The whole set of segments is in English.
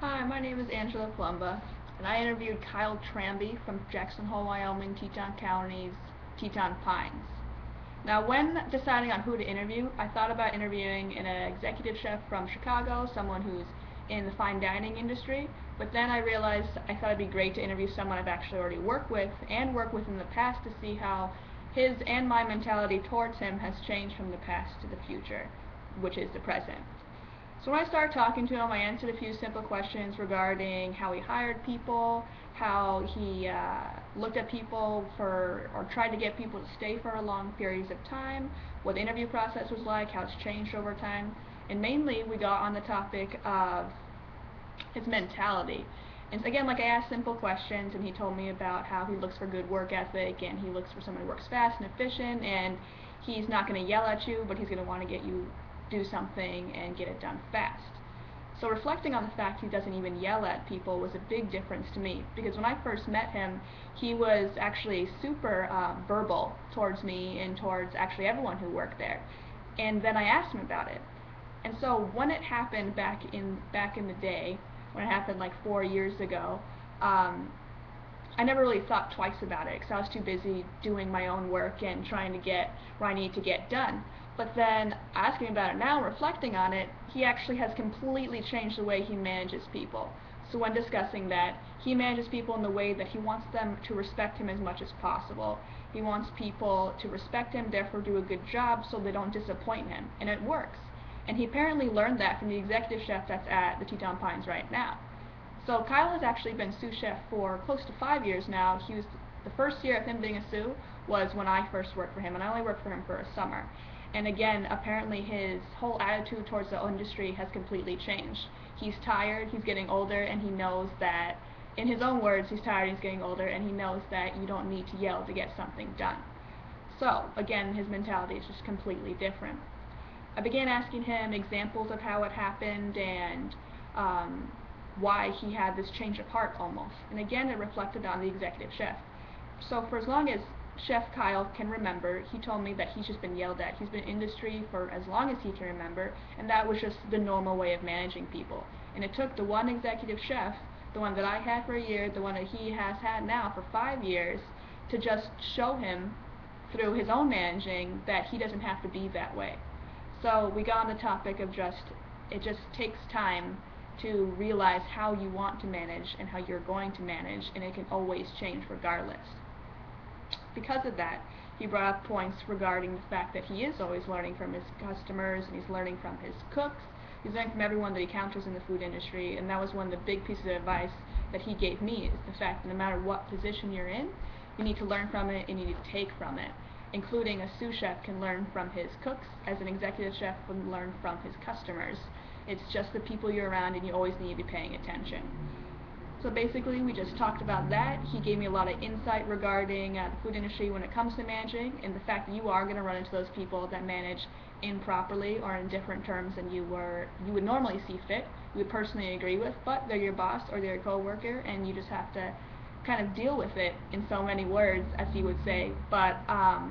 Hi, my name is Angela Plumba, and I interviewed Kyle Tramby from Jackson Hole, Wyoming, Teton County's Teton Pines. Now, when deciding on who to interview, I thought about interviewing an executive chef from Chicago, someone who's in the fine dining industry, but then I realized I thought it'd be great to interview someone I've actually already worked with and worked with in the past to see how his and my mentality towards him has changed from the past to the future, which is the present. So when I started talking to him, I answered a few simple questions regarding how he hired people, how he looked at people or tried to get people to stay for long periods of time, what the interview process was like, how it's changed over time, and mainly we got on the topic of his mentality. And again, like I asked simple questions, and he told me about how he looks for good work ethic, and he looks for someone who works fast and efficient, and he's not going to yell at you, but he's going to want to get you do something and get it done fast. So reflecting on the fact he doesn't even yell at people was a big difference to me, because when I first met him, he was actually super verbal towards me and towards actually everyone who worked there. And then I asked him about it. And so when it happened back in the day, when it happened like 4 years ago, I never really thought twice about it because I was too busy doing my own work and trying to get what I need to get done. But then asking about it now, reflecting on it, he actually has completely changed the way he manages people. So when discussing that, he manages people in the way that he wants them to respect him as much as possible. He wants people to respect him, therefore do a good job so they don't disappoint him. And it works. And he apparently learned that from the executive chef that's at the Teton Pines right now. So Kyle has actually been sous chef for close to 5 years now. The first year of him being a sous was when I first worked for him, and I only worked for him for a summer. And again, apparently his whole attitude towards the industry has completely changed. He's tired, he's getting older, and he knows that, in his own words, he's tired, he's getting older, and he knows that you don't need to yell to get something done. So, again, his mentality is just completely different. I began asking him examples of how it happened and why he had this change of heart almost. And again, it reflected on the executive chef. So for as long as Chef Kyle can remember, he told me that he's just been yelled at. He's been in industry for as long as he can remember, and that was just the normal way of managing people. And it took the one executive chef, the one that I had for a year, the one that he has had now for 5 years, to just show him through his own managing that he doesn't have to be that way. So we got on the topic of it just takes time to realize how you want to manage and how you're going to manage, and it can always change regardless. Because of that, he brought up points regarding the fact that he is always learning from his customers, and he's learning from his cooks, he's learning from everyone that he encounters in the food industry, and that was one of the big pieces of advice that he gave me, is the fact that no matter what position you're in, you need to learn from it and you need to take from it. Including a sous chef can learn from his cooks, as an executive chef can learn from his customers. It's just the people you're around, and you always need to be paying attention. So basically, we just talked about that. He gave me a lot of insight regarding the food industry when it comes to managing, and the fact that you are going to run into those people that manage improperly or in different terms than you would normally see fit, you would personally agree with, but they're your boss or they're your co-worker, and you just have to kind of deal with it in so many words, as he would say. But I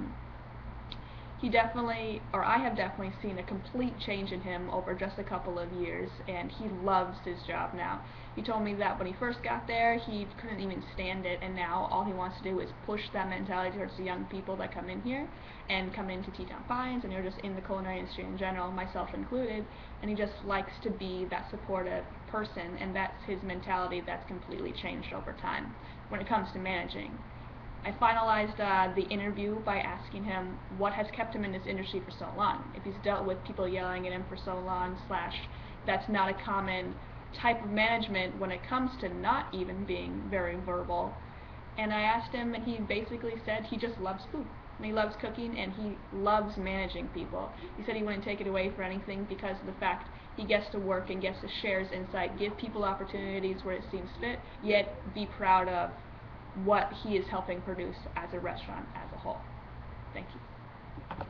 have definitely seen a complete change in him over just a couple of years, and he loves his job now. He told me that when he first got there, he couldn't even stand it, and now all he wants to do is push that mentality towards the young people that come in here and come into Teton Pines, and they're just in the culinary industry in general, myself included, and he just likes to be that supportive person, and that's his mentality that's completely changed over time when it comes to managing. I finalized the interview by asking him what has kept him in this industry for so long. If he's dealt with people yelling at him for so long, / that's not a common type of management when it comes to not even being very verbal. And I asked him, and he basically said he just loves food. And he loves cooking, and he loves managing people. He said he wouldn't take it away for anything because of the fact he gets to work and gets to share his insight, give people opportunities where it seems fit, yet be proud of what he is helping produce as a restaurant as a whole. Thank you.